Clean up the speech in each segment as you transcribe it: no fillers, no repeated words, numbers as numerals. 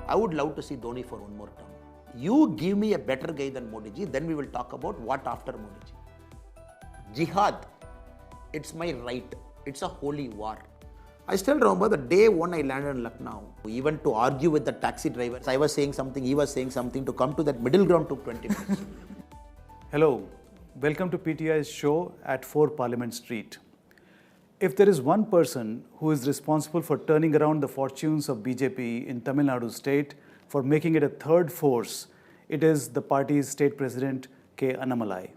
I would love to see Dhoni for one more term. You give me a better guy than Modi ji, then we will talk about what after Modi ji. Jihad, it's my right. It's a holy war. I still remember the day one I landed in Lucknow. Even to argue with the taxi driver, I was saying something, he was saying something. To come to that middle ground took 20 minutes. Hello, welcome to PTI's show at 4 Parliament Street. If there is one person who is responsible for turning around the fortunes of BJP in Tamil Nadu state, for making it a third force, it is the party's state president, K. Annamalai.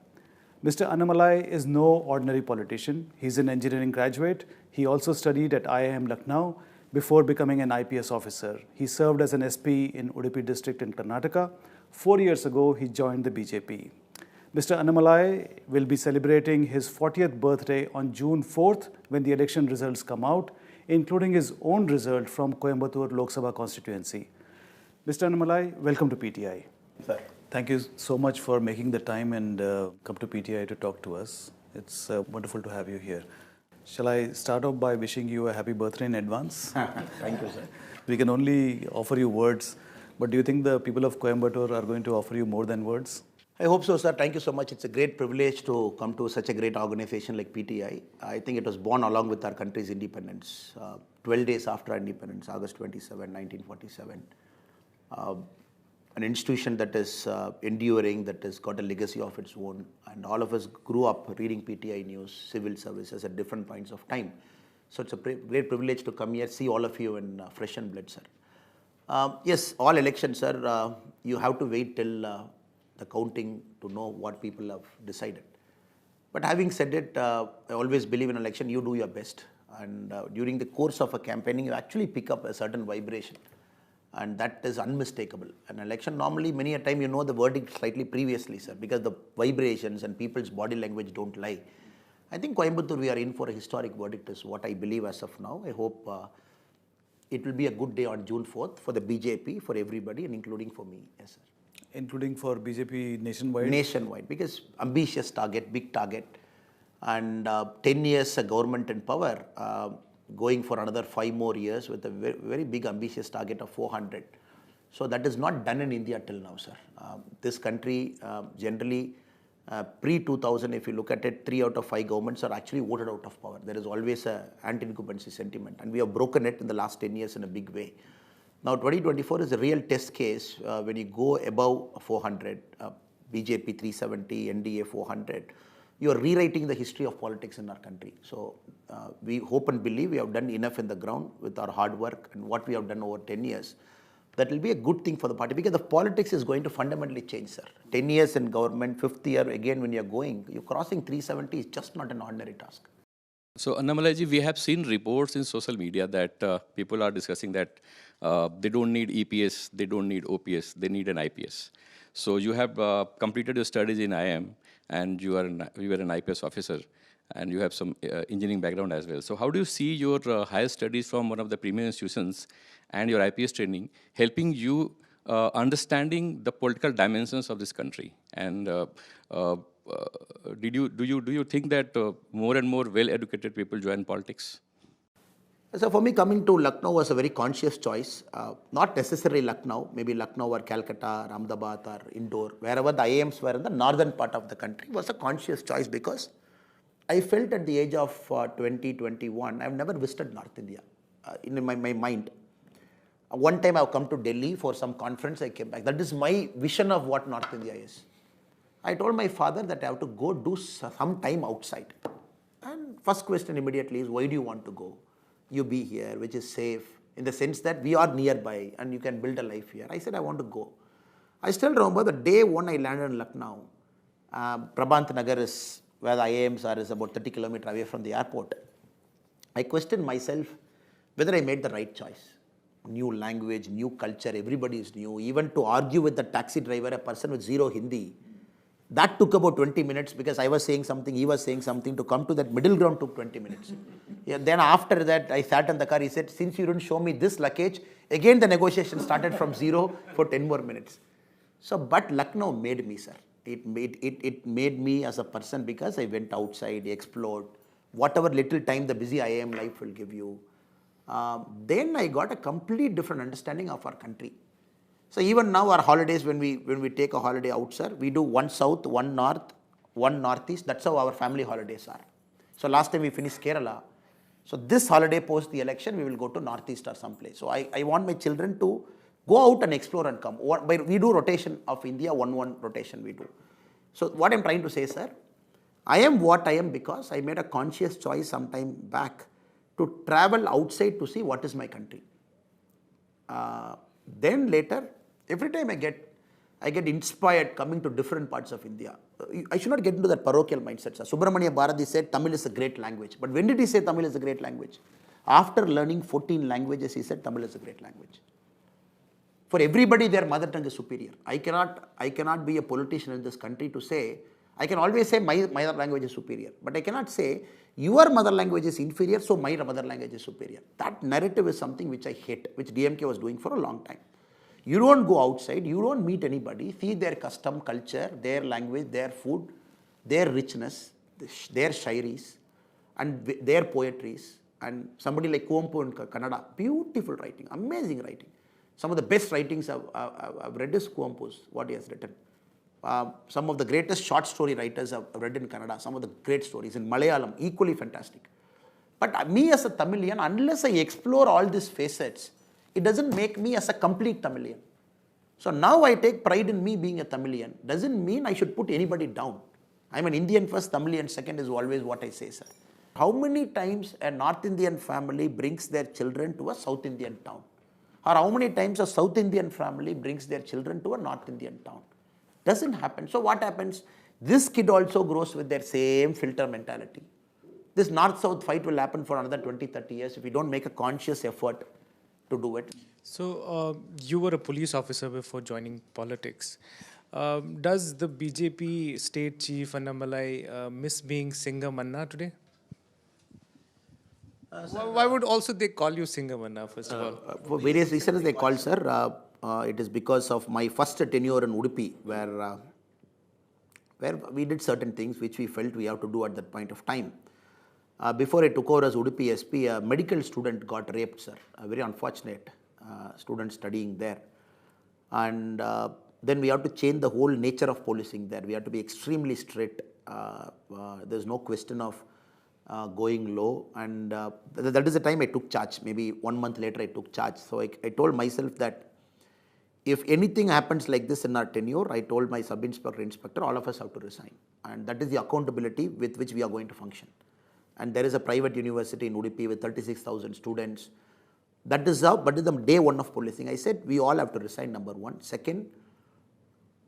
Mr. Annamalai is no ordinary politician. He's an engineering graduate. He also studied at IIM Lucknow before becoming an IPS officer. He served as an SP in Udupi district in Karnataka. 4 years ago, he joined the BJP. Mr. Annamalai will be celebrating his 40th birthday on June 4th when the election results come out, including his own result from Coimbatore Lok Sabha constituency. Mr. Annamalai, welcome to PTI. Sir. Thank you so much for making the time and come to PTI to talk to us. It's wonderful to have you here. Shall I start off by wishing you a happy birthday in advance? Thank you, sir. We can only offer you words, but do you think the people of Coimbatore are going to offer you more than words? I hope so, sir. Thank you so much. It's a great privilege to come to such a great organization like PTI. I think it was born along with our country's independence. 12 days after our independence, August 27, 1947. An institution that is enduring, that has got a legacy of its own. And all of us grew up reading PTI news, civil services at different points of time. So it's a great privilege to come here, see all of you in fresh and blood, sir. Yes, all elections, sir, you have to wait till the counting to know what people have decided. But having said it, I always believe in election, you do your best. And during the course of a campaigning, you actually pick up a certain vibration. And that is unmistakable. An election, normally, many a time you know the verdict slightly previously, sir, because the vibrations and people's body language don't lie. I think Coimbatore, we are in for a historic verdict is what I believe as of now. I hope it will be a good day on June 4th for the BJP, for everybody, and including for me. Yes, sir. Including for BJP nationwide? Nationwide, because ambitious target, big target, and 10 years a government in power, going for another 5 more years with a very, very big ambitious target of 400. So that is not done in India till now, sir. This country generally, pre-2000, if you look at it, 3 out of 5 governments are actually voted out of power. There is always an anti-incumbency sentiment, and we have broken it in the last 10 years in a big way. Now 2024 is a real test case when you go above 400, BJP 370, NDA 400, you are rewriting the history of politics in our country. So we hope and believe we have done enough in the ground with our hard work and what we have done over 10 years. That will be a good thing for the party because the politics is going to fundamentally change, sir. 10 years in government, 5th year again when you're crossing 370 is just not an ordinary task. So, Annamalai ji, we have seen reports in social media that people are discussing that they don't need EPS, they don't need OPS, they need an IPS. So, you have completed your studies in IIM and you were an IPS officer and you have some engineering background as well. So, how do you see your higher studies from one of the premier institutions and your IPS training helping you understanding the political dimensions of this country? And do you think that more and more well-educated people join politics? So for me, coming to Lucknow was a very conscious choice. Not necessarily Lucknow, maybe Lucknow or Calcutta, or Ahmedabad or Indore, wherever the IIMs were in the northern part of the country was a conscious choice because I felt at the age of 20, 21, I've never visited North India in my mind. One time I've come to Delhi for some conference, I came back. That is my vision of what North India is. I told my father that I have to go do some time outside. And first question immediately is, why do you want to go? You be here, which is safe, in the sense that we are nearby and you can build a life here. I said, I want to go. I still remember the day one I landed in Lucknow. Prabhant Nagar is where the IIMs are, is about 30 kilometers away from the airport. I questioned myself whether I made the right choice. New language, new culture, everybody is new. Even to argue with the taxi driver, a person with zero Hindi, that took about 20 minutes because I was saying something, he was saying something. To come to that middle ground took 20 minutes. Yeah, then after that, I sat in the car. He said, since you didn't show me this luggage, again the negotiation started from 0 for 10 more minutes. So, but Lucknow made me, sir. It made me as a person because I went outside, explored, whatever little time the busy IIM life will give you. Then I got a complete different understanding of our country. So even now our holidays, when we take a holiday out, sir, we do one south, one north, one northeast. That's how our family holidays are. So last time we finished Kerala. So this holiday post the election, we will go to northeast or someplace. So I want my children to go out and explore and come. We do rotation of India, one rotation we do. So what I'm trying to say, sir, I am what I am because I made a conscious choice some time back to travel outside to see what is my country. Then later, every time I get inspired coming to different parts of India. I should not get into that parochial mindset, sir. Subramania Bharati said Tamil is a great language. But when did he say Tamil is a great language? After learning 14 languages, he said Tamil is a great language. For everybody, their mother tongue is superior. I cannot be a politician in this country to say, I can always say my mother language is superior. But I cannot say your mother language is inferior, so my mother language is superior. That narrative is something which I hate, which DMK was doing for a long time. You don't go outside, you don't meet anybody, see their custom, culture, their language, their food, their richness, their shairis, and their poetries. And somebody like Kuampu in Kannada, beautiful writing, amazing writing. Some of the best writings I've read is Kuampu's, what he has written. Some of the greatest short story writers I've read in Kannada, some of the great stories in Malayalam, equally fantastic. But me as a Tamilian, unless I explore all these facets, it doesn't make me as a complete Tamilian. So now I take pride in me being a Tamilian. Doesn't mean I should put anybody down. I'm an Indian first, Tamilian second is always what I say, sir. How many times a North Indian family brings their children to a South Indian town? Or how many times a South Indian family brings their children to a North Indian town? Doesn't happen. So what happens? This kid also grows with their same filter mentality. This North-South fight will happen for another 20, 30 years if we don't make a conscious effort to do it. So you were a police officer before joining politics. Does the BJP state chief Annamalai miss being Singamanna today? Why would also they call you Singamanna, first of all? For various reasons they call, sir. It is because of my first tenure in Udupi, where we did certain things which we felt we have to do at that point of time. Before I took over as Udupi SP, a medical student got raped, sir. A very unfortunate student studying there. And then we have to change the whole nature of policing there. We have to be extremely strict. There's no question of going low. And that is the time I took charge. Maybe 1 month later I took charge. So I told myself that if anything happens like this in our tenure, I told my inspector, all of us have to resign. And that is the accountability with which we are going to function. And there is a private university in Udupi with 36,000 students. That is how, but it's the day one of policing. I said, we all have to resign, number one. Second,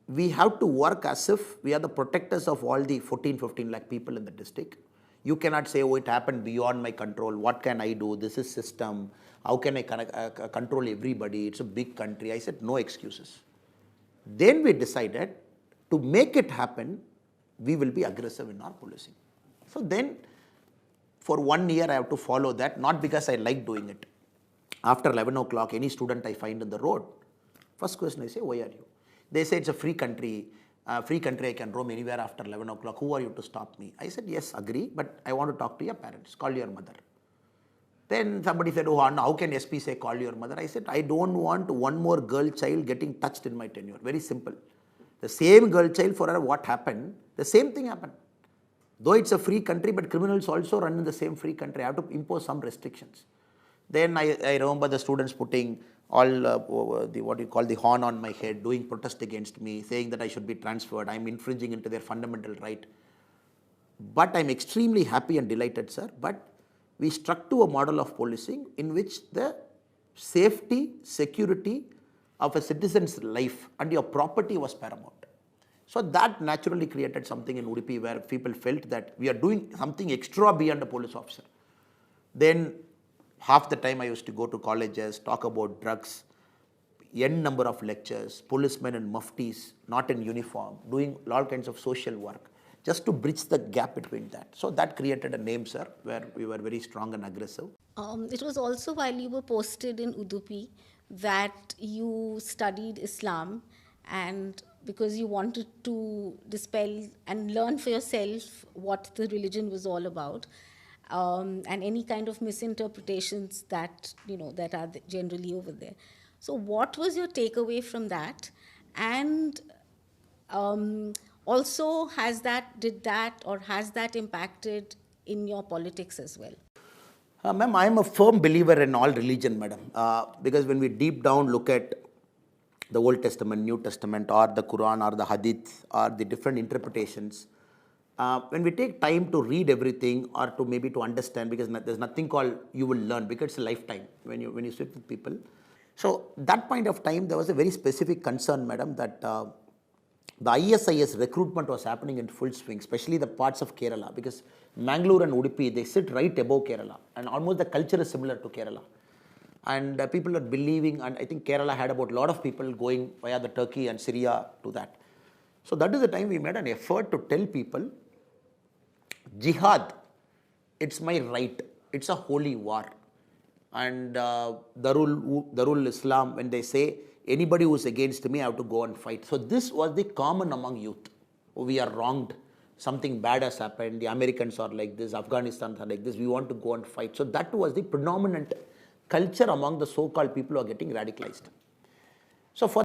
we have to work as if we are the protectors of all the 14, 15 lakh people in the district. You cannot say, oh, it happened beyond my control. What can I do? This is system. How can I control everybody? It's a big country. I said, no excuses. Then we decided to make it happen, we will be aggressive in our policing. So then, for 1 year, I have to follow that, not because I like doing it. After 11 o'clock, any student I find on the road, first question I say, why are you? They say it's a free country. I can roam anywhere after 11 o'clock. Who are you to stop me? I said, yes, agree, but I want to talk to your parents. Call your mother. Then somebody said, oh, how can SP say call your mother? I said, I don't want one more girl child getting touched in my tenure. Very simple. The same girl child, for her, what happened? The same thing happened. Though it's a free country, but criminals also run in the same free country. I have to impose some restrictions. Then I remember the students putting all what you call the horn on my head, doing protest against me, saying that I should be transferred. I'm infringing into their fundamental right. But I'm extremely happy and delighted, sir. But we struck to a model of policing in which the safety, security of a citizen's life and your property was paramount. So that naturally created something in Udupi where people felt that we are doing something extra beyond a police officer. Then half the time I used to go to colleges, talk about drugs, n number of lectures, policemen in muftis, not in uniform, doing all kinds of social work, just to bridge the gap between that. So that created a name, sir, where we were very strong and aggressive. It was also while you were posted in Udupi that you studied Islam, and because you wanted to dispel and learn for yourself what the religion was all about, and any kind of misinterpretations that that are generally over there. So, what was your takeaway from that? And also, has that impacted in your politics as well? Ma'am, I am a firm believer in all religion, madam, because when we deep down look at the Old Testament, New Testament, or the Quran, or the Hadith, or the different interpretations, when we take time to read everything or to maybe to understand, because there's nothing called you will learn, because it's a lifetime when you sit with people. So that point of time, there was a very specific concern, madam, that the ISIS recruitment was happening in full swing, especially the parts of Kerala, because Mangalore and Udupi, they sit right above Kerala, and almost the culture is similar to Kerala. And people are believing, and I think Kerala had about a lot of people going via the Turkey and Syria to that. So that is the time we made an effort to tell people, jihad, it's my right, it's a holy war. And Darul Islam, when they say, anybody who's against me, I have to go and fight. So this was the common among youth. We are wronged, something bad has happened, the Americans are like this, Afghanistan are like this, we want to go and fight. So that was the predominant culture among the so-called people who are getting radicalized. So for